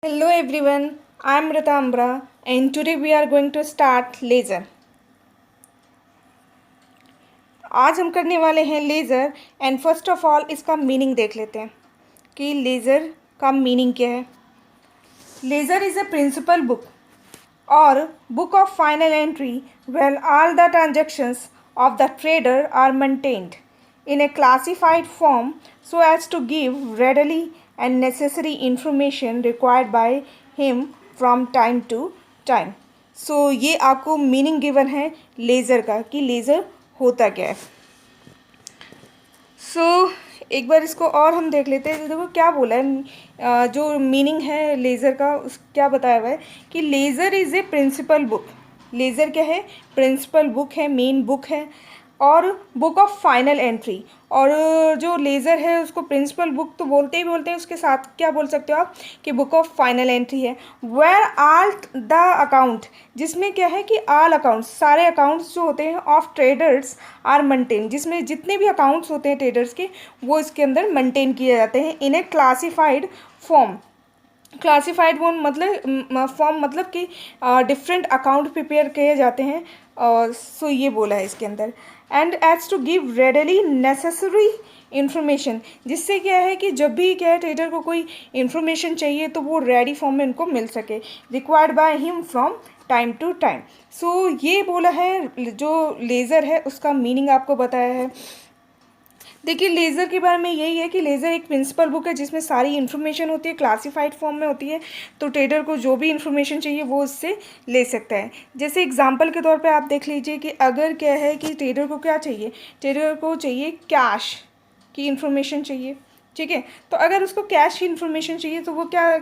Hello everyone, I am Ratambra and today we are going to start laser. आज हम करने वाले हैं ledger and first of all इसका मीनिंग देख लेते हैं कि लेज़र का मीनिंग क्या है। Ledger is a principal book or book of final entry where all the transactions of the trader are maintained in a classified form so as to give readily and necessary information required by him from time to time. So ये आपको meaning given है laser का कि laser होता क्या है। एक बार इसको और हम देख लेते हैं। देखो क्या बोला है, जो मीनिंग है लेज़र का उस क्या बताया हुआ है कि ledger is a principal book. Ledger क्या है? प्रिंसिपल बुक है, मेन बुक है और बुक ऑफ फाइनल एंट्री। और जो लेज़र है उसको प्रिंसिपल बुक तो बोलते हैं, उसके साथ क्या बोल सकते हो आप कि बुक ऑफ फाइनल एंट्री है। वेयर ऑल द अकाउंट, जिसमें क्या है कि ऑल अकाउंट्स, सारे अकाउंट्स जो होते हैं ऑफ ट्रेडर्स आर मेंटेन, जिसमें जितने भी अकाउंट्स होते हैं ट्रेडर्स के वो इसके अंदर मेंटेन किए जाते हैं इन ए क्लासिफाइड फॉर्म। क्लासिफाइड फॉर्म मतलब कि डिफरेंट अकाउंट प्रिपेयर किए जाते हैं। सो ये बोला है इसके अंदर and as to give readily necessary information, जिससे क्या है कि जब भी क्या है ट्रेडर को कोई इन्फॉर्मेशन चाहिए तो वो रेडी फॉर्म में उनको मिल सके, required by him from time to time. So ये बोला है, जो लेज़र है उसका मीनिंग आपको बताया है। देखिए लेज़र के बारे में यही है कि लेज़र एक प्रिंसिपल बुक है जिसमें सारी इन्फॉर्मेशन होती है, क्लासिफाइड फॉर्म में होती है, तो ट्रेडर को जो भी इन्फॉर्मेशन चाहिए वो उससे ले सकता है। जैसे एग्जांपल के तौर पे आप देख लीजिए कि अगर क्या है कि ट्रेडर को क्या चाहिए, ट्रेडर को चाहिए कैश की इन्फॉर्मेशन चाहिए, ठीक है। तो अगर उसको कैश की इन्फॉर्मेशन चाहिए तो वो क्या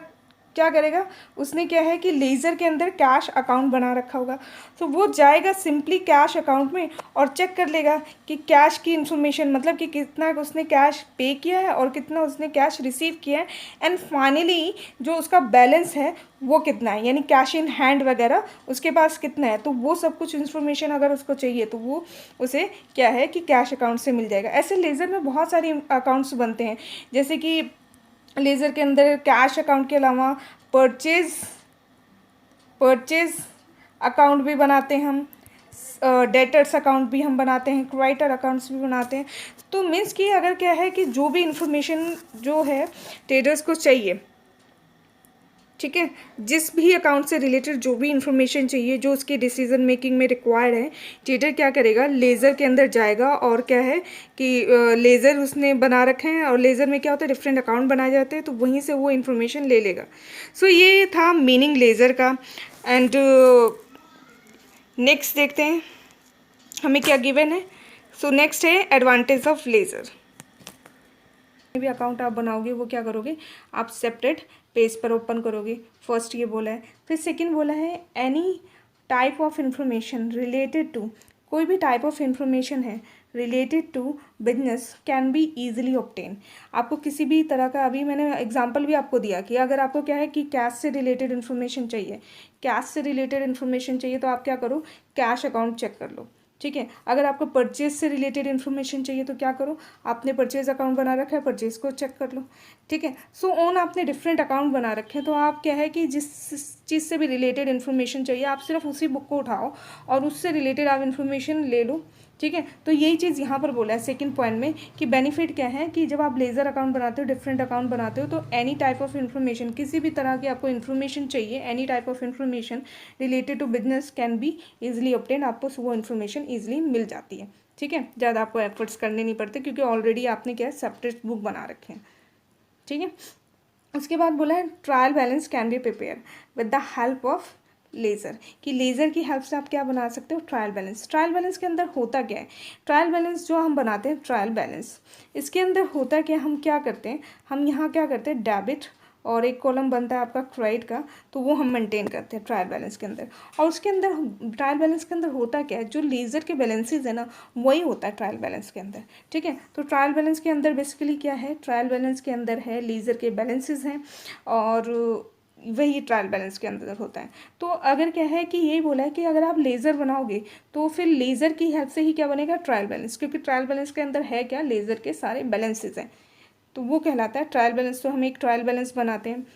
क्या करेगा, उसने क्या है कि लेज़र के अंदर कैश अकाउंट बना रखा होगा, तो वो जाएगा सिंपली कैश अकाउंट में और चेक कर लेगा कि कैश की इन्फॉर्मेशन मतलब कि कितना उसने कैश पे किया है और कितना उसने कैश रिसीव किया है एंड फाइनली जो उसका बैलेंस है वो कितना है, यानी कैश इन हैंड वगैरह उसके पास कितना है। तो वो सब कुछ इन्फॉर्मेशन अगर उसको चाहिए तो वो उसे क्या है कि कैश अकाउंट से मिल जाएगा। ऐसे लेज़र में बहुत सारे अकाउंट्स बनते हैं, जैसे कि लेज़र के अंदर कैश अकाउंट के अलावा परचेज परचेज अकाउंट भी बनाते हैं हम, डेटर्स अकाउंट भी हम बनाते हैं, क्रेडिटर अकाउंट्स भी बनाते हैं। तो मीन्स कि अगर क्या है कि जो भी इंफॉर्मेशन जो है ट्रेडर्स को चाहिए, ठीक है, जिस भी अकाउंट से रिलेटेड जो भी इंफॉर्मेशन चाहिए जो उसके डिसीजन मेकिंग में रिक्वायर्ड है, ट्रेडर क्या करेगा लेज़र के अंदर जाएगा और क्या है कि लेज़र उसने बना रखे हैं और लेज़र में क्या होता है डिफरेंट अकाउंट बनाए जाते हैं, तो वहीं से वो इन्फॉर्मेशन ले लेगा। सो ये था मीनिंग लेज़र का। एंड नेक्स्ट देखते हैं हमें क्या गिवन है। सो नेक्स्ट है एडवांटेज ऑफ लेज़र। भी अकाउंट आप बनाओगे वो क्या करोगे, आप सेपरेट पेज पर ओपन करोगे, फर्स्ट ये बोला है। फिर सेकंड बोला है any type of information related to, कोई भी टाइप ऑफ इंफॉर्मेशन है related to business can be easily obtain. आपको किसी भी तरह का, अभी मैंने एग्जांपल भी आपको दिया कि अगर आपको क्या है कि कैश से रिलेटेड इन्फॉर्मेशन चाहिए, कैश से रिलेटेड इन्फॉर्मेशन चाहिए तो आप क्या करो, कैश अकाउंट चेक कर लो, ठीक है। अगर आपको परचेज से रिलेटेड इन्फॉर्मेशन चाहिए तो क्या करो, आपने परचेज अकाउंट बना रखा है, परचेज को चेक कर लो, ठीक है। सो ऑन आपने डिफरेंट अकाउंट बना रखे हैं, तो आप क्या है कि जिस चीज़ से भी रिलेटेड इन्फॉर्मेशन चाहिए आप सिर्फ उसी बुक को उठाओ और उससे रिलेटेड आप इन्फॉर्मेशन ले लो, ठीक है। तो यही चीज़ यहाँ पर बोला है सेकंड पॉइंट में कि बेनिफिट क्या है कि जब आप लेज़र अकाउंट बनाते हो, डिफरेंट अकाउंट बनाते हो, तो एनी टाइप ऑफ इन्फॉर्मेशन, किसी भी तरह की आपको इन्फॉर्मेशन चाहिए, any type of information related to business can be easily obtain, आपको वो इन्फॉर्मेशन ईजिली मिल जाती है, ठीक है। ज़्यादा आपको एफर्ट्स करने नहीं पड़ते क्योंकि ऑलरेडी आपने क्या है सेपरेट बुक बना रखे हैं, ठीक है। उसके बाद बोला है trial balance can be prepare with the help of laser, कि लेज़र की हेल्प से आप क्या बना सकते हो, ट्रायल बैलेंस। ट्रायल बैलेंस के अंदर होता क्या है, ट्रायल बैलेंस जो हम बनाते हैं ट्रायल बैलेंस, इसके अंदर होता क्या, हम क्या करते हैं, हम यहाँ क्या करते हैं डेबिट और एक कॉलम बनता है आपका क्रेडिट का, तो वो हम मेंटेन करते हैं ट्रायल बैलेंस के अंदर। और उसके अंदर ट्रायल बैलेंस के अंदर होता क्या है, जो लेज़र के बैलेंसेज है ना वही होता है ट्रायल बैलेंस के अंदर, ठीक है। तो ट्रायल बैलेंस के अंदर बेसिकली क्या है, ट्रायल बैलेंस के अंदर है लेज़र के बैलेंसेज हैं और वही ट्रायल बैलेंस के अंदर होता है। तो अगर क्या है कि यही बोला है कि अगर आप लेज़र बनाओगे तो फिर लेज़र की हेल्प से ही क्या बनेगा, ट्रायल बैलेंस, क्योंकि ट्रायल बैलेंस के अंदर है क्या, लेज़र के सारे बैलेंसेज हैं, तो वो कहलाता है ट्रायल बैलेंस। तो हम एक ट्रायल बैलेंस बनाते हैं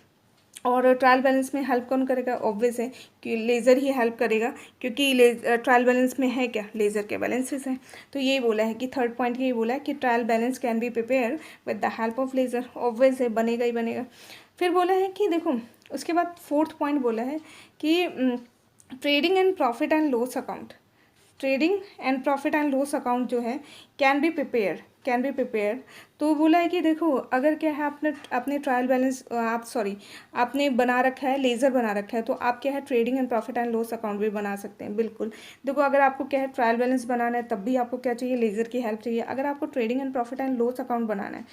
और ट्रायल बैलेंस में हेल्प कौन करेगा? ऑब्वियस है कि लेज़र ही हेल्प करेगा, क्योंकि ट्रायल बैलेंस में है क्या? लेज़र के बैलेंसेस हैं। तो यही बोला है कि थर्ड पॉइंट यही बोला है कि trial balance can be prepare with the help of laser. Obvious है, बनेगा ही बनेगा। फिर बोला है कि देखो, उसके बाद फोर्थ पॉइंट बोला है कि trading and profit and loss account, trading and profit and loss account जो है कैन बी प्रिपेयर। तो बोला है कि देखो, अगर क्या है, आपने ट्रायल बैलेंस आपने बना रखा है, लेज़र बना रखा है, तो आप क्या है trading and profit and loss account भी बना सकते हैं। बिल्कुल, देखो अगर आपको क्या है ट्रायल बैलेंस बनाना है, तब भी आपको क्या चाहिए? लेज़र की हेल्प चाहिए। अगर आपको trading and profit and loss account बनाना है,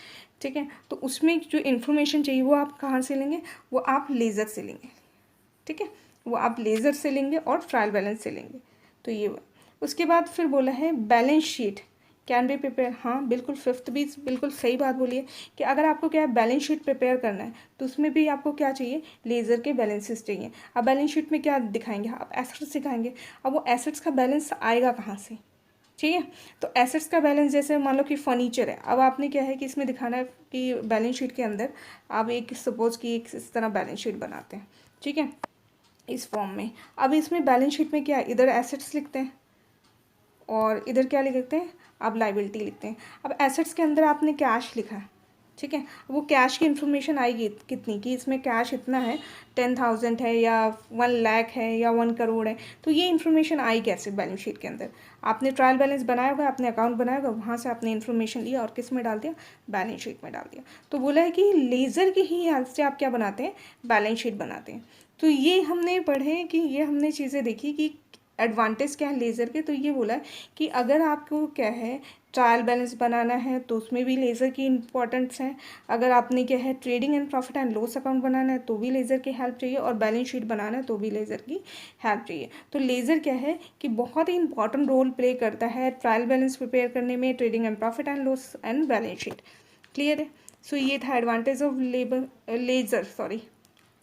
ठीक है, तो उसमें जो इन्फॉर्मेशन चाहिए वो आप कहाँ से लेंगे? वो आप लेज़र से लेंगे, ठीक है, वो आप लेज़र से लेंगे और ट्रायल बैलेंस से लेंगे। तो ये उसके बाद फिर बोला है balance sheet can be prepare. हाँ बिल्कुल, फिफ्थ भी बिल्कुल सही बात बोली है कि अगर आपको क्या है बैलेंस शीट प्रिपेयर करना है, तो उसमें भी आपको क्या चाहिए? लेज़र के बैलेंसेस चाहिए। अब बैलेंस शीट में क्या दिखाएंगे? आप एसेट्स दिखाएंगे। अब वो एसेट्स का बैलेंस आएगा कहाँ से? ठीक है, तो एसेट्स का बैलेंस जैसे मान लो कि फर्नीचर है, अब आपने क्या है कि इसमें दिखाना है कि बैलेंस शीट के अंदर आप एक सपोज कि एक इस तरह बैलेंस शीट बनाते हैं, ठीक है, इस फॉर्म में। अब इसमें बैलेंस शीट में क्या है? इधर एसेट्स लिखते हैं और इधर क्या लिखते हैं? आप लाइबिलिटी लिखते हैं। अब एसेट्स के अंदर आपने कैश लिखा है, ठीक है, वो कैश की इन्फॉर्मेशन आएगी कितनी, कि इसमें कैश इतना है, 10,000 है या 1 लाख है या 1 करोड़ है। तो ये इन्फॉर्मेशन आई कैसे बैलेंस शीट के अंदर? आपने ट्रायल बैलेंस बनाया होगा, आपने अकाउंट बनाया होगा, वहाँ से आपने इन्फॉर्मेशन लिया और किस में डाल दिया? बैलेंस शीट में डाल दिया। तो बोला है कि लेज़र की ही हेल्प से आप क्या बनाते हैं? बैलेंस शीट बनाते हैं। तो ये हमने पढ़े कि ये हमने चीज़ें देखी कि एडवांटेज क्या है लेज़र के। तो ये बोला है कि अगर आपको क्या है ट्रायल बैलेंस बनाना है, तो उसमें भी लेज़र की इम्पोर्टेंस है। अगर आपने क्या है trading and profit and loss account बनाना है, तो भी लेज़र की हेल्प चाहिए, और बैलेंस शीट बनाना है तो भी लेज़र की हेल्प चाहिए। तो लेज़र क्या है कि बहुत ही इंपॉर्टेंट रोल प्ले करता है ट्रायल बैलेंस प्रिपेयर करने में, trading and profit and loss and balance sheet. Clear है? सो ये था एडवांटेज ऑफ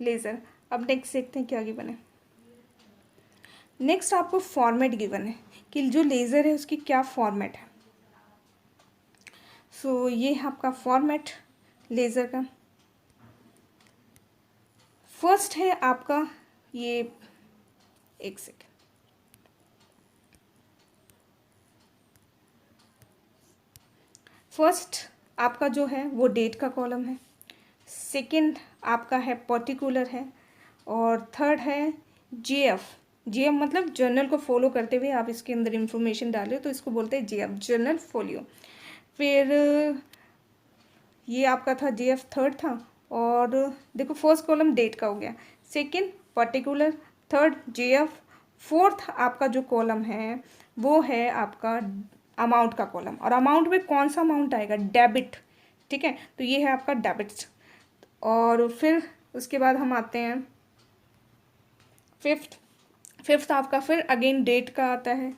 लेज़र। अब नेक्स्ट देखते हैं क्या गिवन है। नेक्स्ट आपको फॉर्मेट गिवन है कि जो लेज़र है उसकी क्या फॉर्मेट है। सो ये है आपका फॉर्मेट लेज़र का। फर्स्ट है आपका ये, एक सेकेंड, फर्स्ट आपका जो है वो डेट का कॉलम है, सेकंड आपका है पर्टिकुलर है, और थर्ड है जेएफ। जेएफ मतलब जर्नल को फॉलो करते हुए आप इसके अंदर इंफॉर्मेशन डाले, तो इसको बोलते हैं जेएफ, जर्नल फोलियो। फिर ये आपका था जेएफ थर्ड था, और देखो फर्स्ट कॉलम डेट का हो गया, second particular, third JF, fourth आपका जो कॉलम है वो है आपका अमाउंट का कॉलम। और अमाउंट में कौन सा अमाउंट आएगा? डेबिट, ठीक है, तो ये है आपका डेबिट्स। और फिर उसके बाद हम आते हैं फिफ्थ आपका फिर अगेन डेट का आता है।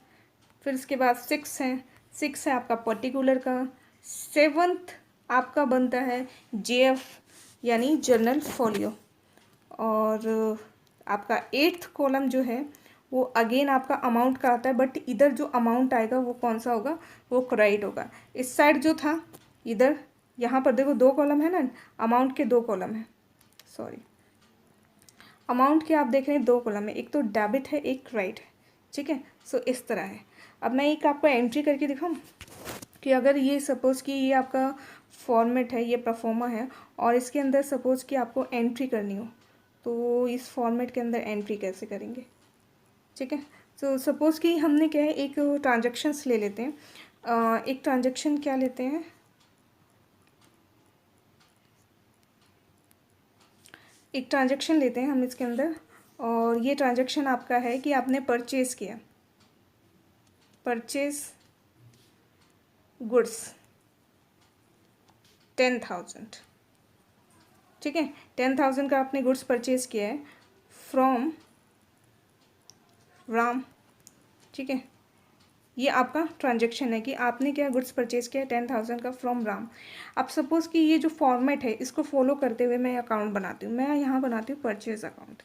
फिर उसके बाद सिक्स है आपका पर्टिकुलर का। सेवन्थ आपका बनता है जेएफ यानी जर्नल फोलियो। और आपका एट्थ कॉलम जो है वो अगेन आपका अमाउंट का आता है, बट इधर जो अमाउंट आएगा वो कौन सा होगा? वो क्रेडिट होगा। इस साइड जो था इधर, यहाँ पर देखो 2 कॉलम है ना, अमाउंट के 2 कॉलम है, सॉरी, अमाउंट के आप देख रहे हैं 2 कॉलम है, एक तो डेबिट है एक क्रेडिट है, ठीक है। सो इस तरह है। अब मैं एक आपको एंट्री करके दिखाऊं कि अगर ये सपोज़ कि ये आपका फॉर्मेट है, ये परफॉर्मा है, और इसके अंदर सपोज़ कि आपको एंट्री करनी हो, तो इस फॉर्मेट के अंदर एंट्री कैसे करेंगे, ठीक है। तो सपोज़ कि हमने क्या है एक ट्रांजेक्शन्स ले लेते हैं, एक ट्रांजेक्शन क्या लेते हैं, एक ट्रांजेक्शन लेते हैं हम इसके अंदर, और ये ट्रांजेक्शन आपका है कि आपने परचेज़ किया, परचेज गुड्स 10,000, ठीक है, 10,000 का आपने गुड्स परचेज किया है फ्रॉम राम, ठीक है। ये आपका ट्रांजेक्शन है कि आपने क्या गुड्स परचेज किया 10,000 का फ्रॉम राम। अब सपोज़ कि ये जो फॉर्मेट है इसको फॉलो करते हुए मैं अकाउंट बनाती हूँ, मैं यहाँ बनाती हूँ परचेज अकाउंट,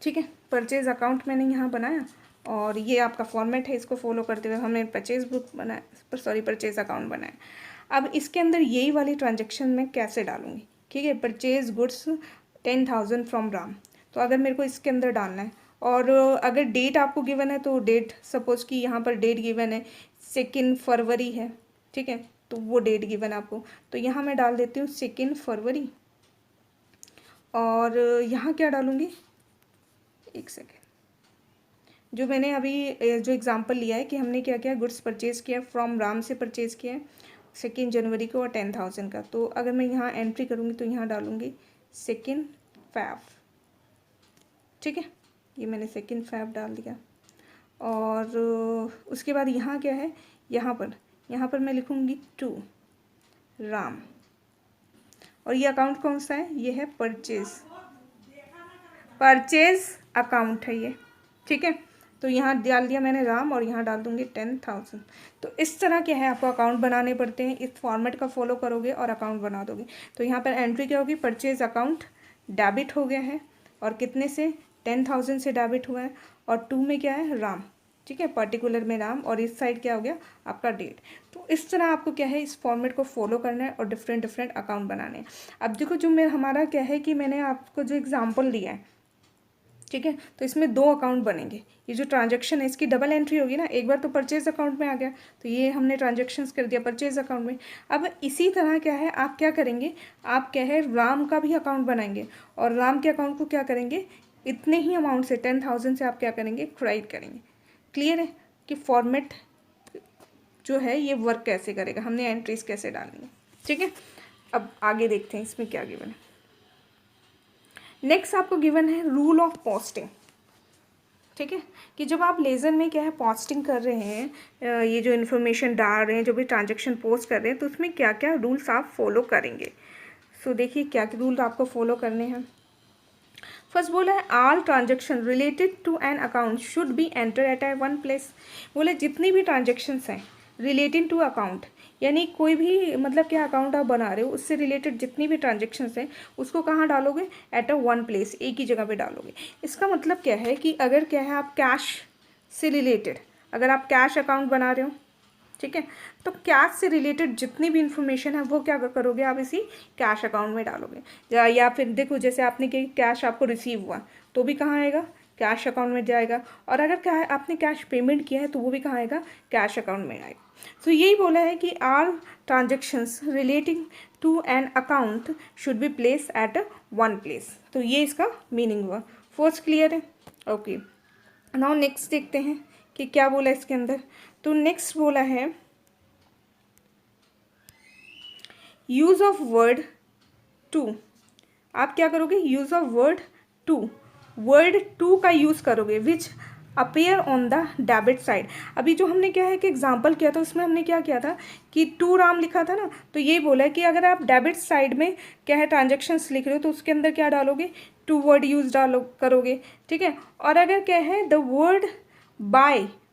ठीक है, परचेज अकाउंट मैंने यहाँ बनाया, और ये आपका फॉर्मेट है, इसको फॉलो करते हुए हमने परचेज बुक बनाया, सॉरी परचेज अकाउंट बनाया। अब इसके अंदर यही वाली ट्रांजेक्शन मैं कैसे डालूँगी, ठीक है। परचेज गुड्स 10,000 फ्रॉम राम, तो अगर मेरे को इसके अंदर डालना है, और अगर डेट आपको गिवन है तो डेट, सपोज़ कि यहाँ पर डेट गिवन है 2 फरवरी है, ठीक है, तो वो डेट गिवन आपको, तो यहाँ मैं डाल देती हूँ 2 फरवरी। और यहाँ क्या डालूँगी, एक सेकेंड, जो मैंने अभी जो एग्जांपल लिया है कि हमने क्या किया, गुड्स परचेज़ किया फ्रॉम राम से, परचेज़ किया 2 जनवरी को और 10,000 का, तो अगर मैं यहाँ एंट्री करूँगी तो यहाँ डालूँगी 2 फैब, ठीक है, ये मैंने 2 फैब डाल दिया। और उसके बाद यहाँ क्या है, यहाँ पर मैं लिखूँगी 2 राम, और ये अकाउंट कौन सा है, ये है परचेज अकाउंट है ये, ठीक है। तो यहाँ डाल दिया मैंने राम, और यहाँ डाल दूँगी 10,000। तो इस तरह के हैं आपको अकाउंट बनाने पड़ते हैं, इस फॉर्मेट का फॉलो करोगे और अकाउंट बना दोगे। तो यहाँ पर एंट्री क्या होगी, परचेज अकाउंट डेबिट हो गया है, और कितने से, 10,000 से डेबिट हुआ है, और 2 में क्या है, राम, ठीक है, पर्टिकुलर में राम, और इस साइड क्या हो गया आपका डेट। तो इस तरह आपको क्या है, इस फॉर्मेट को फॉलो करना है और डिफरेंट अकाउंट बनाने हैं। अब देखो जो हमारा क्या है कि मैंने आपको जो एग्जाम्पल दिया है, ठीक है, तो इसमें 2 अकाउंट बनेंगे। ये जो ट्रांजैक्शन है इसकी डबल एंट्री होगी ना, एक बार तो परचेज अकाउंट में आ गया, तो ये हमने ट्रांजैक्शंस कर दिया परचेज अकाउंट में। अब इसी तरह क्या है, आप क्या करेंगे, आप क्या है, राम का भी अकाउंट बनाएंगे, और राम के अकाउंट को क्या करेंगे, इतने ही अमाउंट से 10,000 से आप क्या करेंगे, क्रेडिट करेंगे। क्लियर है कि फॉर्मेट जो है ये वर्क कैसे करेगा, हमने एंट्रीज कैसे डालनी है, ठीक है। अब आगे देखते हैं इसमें क्या गिवन है। नेक्स्ट आपको गिवन है रूल ऑफ पोस्टिंग, ठीक है, कि जब आप लेज़र में क्या है पोस्टिंग कर रहे हैं, ये जो इन्फॉर्मेशन डाल रहे हैं, जो भी ट्रांजैक्शन पोस्ट कर रहे हैं, तो उसमें क्या क्या रूल्स आप फॉलो करेंगे। सो देखिए क्या रूल आपको फॉलो करने हैं। फर्स्ट बोला है all transaction related to an account should be enter at a one place. बोले जितनी भी ट्रांजैक्शंस हैं रिलेटिंग टू अकाउंट, यानी कोई भी मतलब क्या अकाउंट आप बना रहे हो उससे रिलेटेड जितनी भी ट्रांजैक्शंस हैं उसको कहाँ डालोगे, एट अ वन प्लेस, एक ही जगह पे डालोगे। इसका मतलब क्या है कि अगर क्या है आप कैश से रिलेटेड, अगर आप कैश अकाउंट बना रहे हो, ठीक है, तो कैश से रिलेटेड जितनी भी इंफॉर्मेशन है वो क्या करोगे, आप इसी कैश अकाउंट में डालोगे। या फिर देखो जैसे आपने कि कैश आपको रिसीव हुआ तो भी कहाँ आएगा, कैश अकाउंट में जाएगा, और अगर क्या है आपने कैश पेमेंट किया है तो वो भी कहाँ आएगा, कैश अकाउंट में आएगा। सो यही बोला है कि all transactions relating to an account should be place at one place. तो ये इसका मीनिंग हुआ। फर्स्ट क्लियर है, ओके। नाउ नेक्स्ट देखते हैं कि क्या बोला इसके अंदर। तो नेक्स्ट बोला है यूज ऑफ वर्ड टू। आप क्या करोगे, यूज ऑफ वर्ड टू का यूज़ करोगे which appear on the debit side. अभी जो हमने क्या है कि एग्जाम्पल किया था उसमें हमने क्या किया था कि 2 राम लिखा था ना, तो ये बोला है कि अगर आप डेबिट साइड में क्या है ट्रांजेक्शन्स लिख रहे हो तो उसके अंदर क्या डालोगे, 2 वर्ड यूज़ करोगे, ठीक है। और अगर क्या है द वर्ड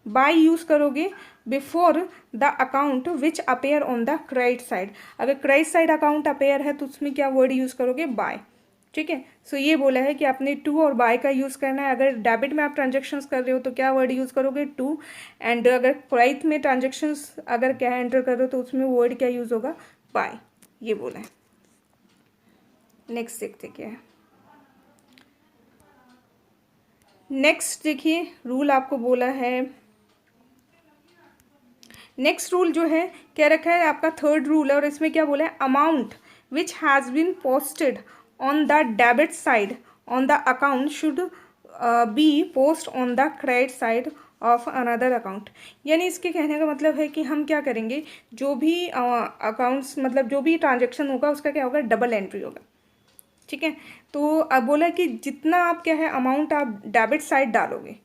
बाय यूज़ करोगे before the account which appear on the credit side. अगर क्रेडिट साइड अकाउंट अपेयर है तो उसमें क्या वर्ड यूज़ करोगे, बाय, ठीक है। सो ये बोला है कि आपने टू और बाय का यूज़ करना है। अगर डेबिट में आप ट्रांजेक्शन्स कर रहे हो तो क्या वर्ड यूज़ करोगे, टू, एंड अगर क्रेडिट में ट्रांजेक्शन्स अगर क्या एंटर कर रहे हो तो उसमें वर्ड क्या यूज़ होगा, बाय, ये बोला है। नेक्स्ट देखते क्या है। नेक्स्ट देखिए रूल आपको बोला है, नेक्स्ट रूल जो है क्या रखा है आपका, थर्ड रूल है, और इसमें क्या बोला है, amount which has been posted on the debit side on the account should be post on the credit side of another account। यानी इसके कहने का मतलब है कि हम क्या करेंगे, जो भी अकाउंट्स मतलब जो भी ट्रांजेक्शन होगा उसका क्या होगा, डबल एंट्री होगा, ठीक है। तो अब बोला कि जितना आप क्या है अमाउंट आप डेबिट साइड डालोगे,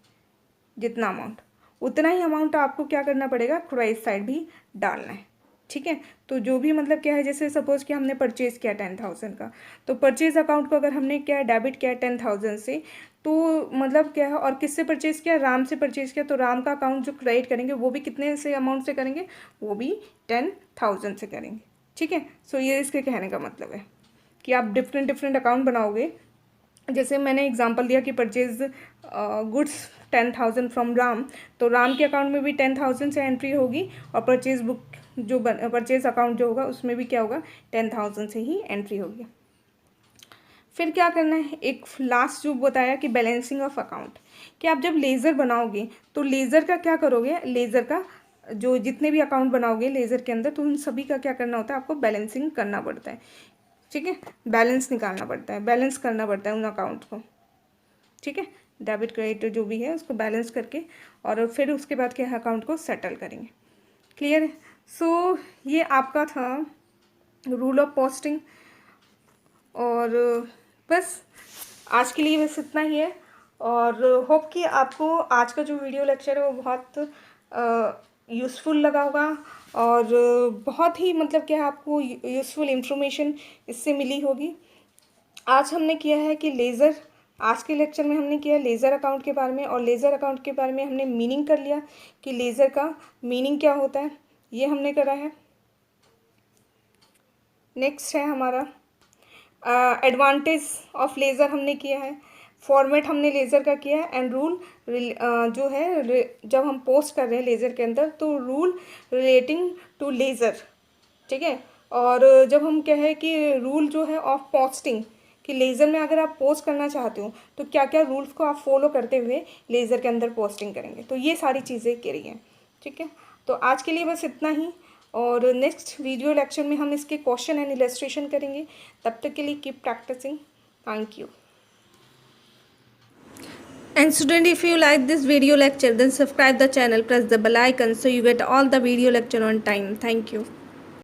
जितना अमाउंट उतना ही अमाउंट आपको क्या करना पड़ेगा, क्रेडिट साइड भी डालना है, ठीक है। तो जो भी मतलब क्या है, जैसे सपोज़ कि हमने परचेज़ किया 10,000 का, तो परचेज़ अकाउंट को अगर हमने क्या डेबिट किया 10,000 से, तो मतलब क्या है, और किससे परचेज़ किया, राम से परचेज़ किया, तो राम का अकाउंट जो क्रेडिट करेंगे वो भी कितने से अमाउंट से करेंगे, वो भी 10,000 से करेंगे, ठीक है। सो ये इसके कहने का मतलब है कि आप डिफरेंट अकाउंट बनाओगे। जैसे मैंने एग्जांपल दिया कि परचेज गुड्स 10,000 फ्रॉम राम, तो राम के अकाउंट में भी 10,000 से एंट्री होगी और परचेज बुक जो परचेज अकाउंट जो होगा उसमें भी क्या होगा 10,000 से ही एंट्री होगी। फिर क्या करना है, एक लास्ट जो बताया कि बैलेंसिंग ऑफ अकाउंट, कि आप जब लेज़र बनाओगे तो लेज़र का क्या करोगे, लेज़र का जो जितने भी अकाउंट बनाओगे लेज़र के अंदर तो उन सभी का क्या करना होता है, आपको बैलेंसिंग करना पड़ता है। ठीक है, बैलेंस निकालना पड़ता है, बैलेंस करना पड़ता है उन अकाउंट को। ठीक है, डेबिट क्रेडिट जो भी है उसको बैलेंस करके और फिर उसके बाद क्या अकाउंट को सेटल करेंगे। क्लियर है। सो ये आपका था रूल ऑफ पोस्टिंग, और बस आज के लिए बस इतना ही है। और होप कि आपको आज का जो वीडियो लेक्चर है वो बहुत यूज़फुल लगा होगा, और बहुत ही मतलब क्या आपको यूज़फुल इंफॉर्मेशन इससे मिली होगी। आज हमने किया है कि लेज़र, आज के लेक्चर में हमने किया लेज़र अकाउंट के बारे में, और लेज़र अकाउंट के बारे में हमने मीनिंग कर लिया कि लेज़र का मीनिंग क्या होता है, ये हमने करा है। नेक्स्ट है हमारा एडवांटेज ऑफ लेज़र हमने किया है, फॉर्मेट हमने लेज़र का किया है, एंड रूल जो है जब हम पोस्ट कर रहे हैं लेज़र के अंदर तो रूल रिलेटिंग टू लेज़र। ठीक है, और जब हम कहें कि रूल जो है ऑफ पोस्टिंग, कि लेज़र में अगर आप पोस्ट करना चाहते हो तो क्या क्या रूल्स को आप फॉलो करते हुए लेज़र के अंदर पोस्टिंग करेंगे, तो ये सारी चीज़ें करी हैं। ठीक है, तो आज के लिए बस इतना ही, और नेक्स्ट वीडियो लेक्चर में हम इसके क्वेश्चन एंड इलस्ट्रेशन करेंगे। तब तक के लिए keep practising. Thank you. And student, if you like this video lecture, then subscribe the channel, press the bell icon so you get all the video lecture on time. Thank you.